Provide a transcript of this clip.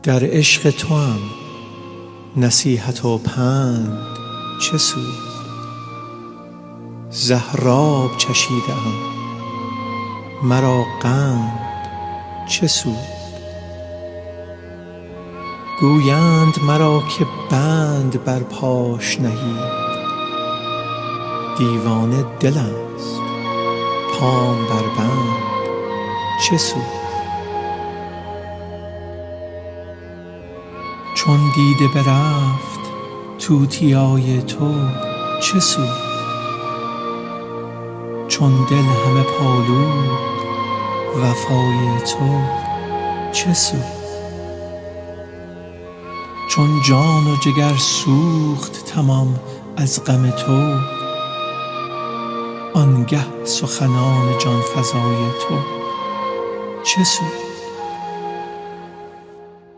در عشق توام نصیحت و پند چه سود؟ زهراب چشیده‌ام مرا قند چه سود؟ گویند مرا که بند بر پاش نهید، دیوانه دل است پام بر بند چه سود؟ چون دیده برفت توتیای تو چه سود؟ چون دل همه پالود وفای تو چه سود؟ چون جان و جگر سوخت تمام از غم تو، آنگه سخنان جان فزای تو چه سود؟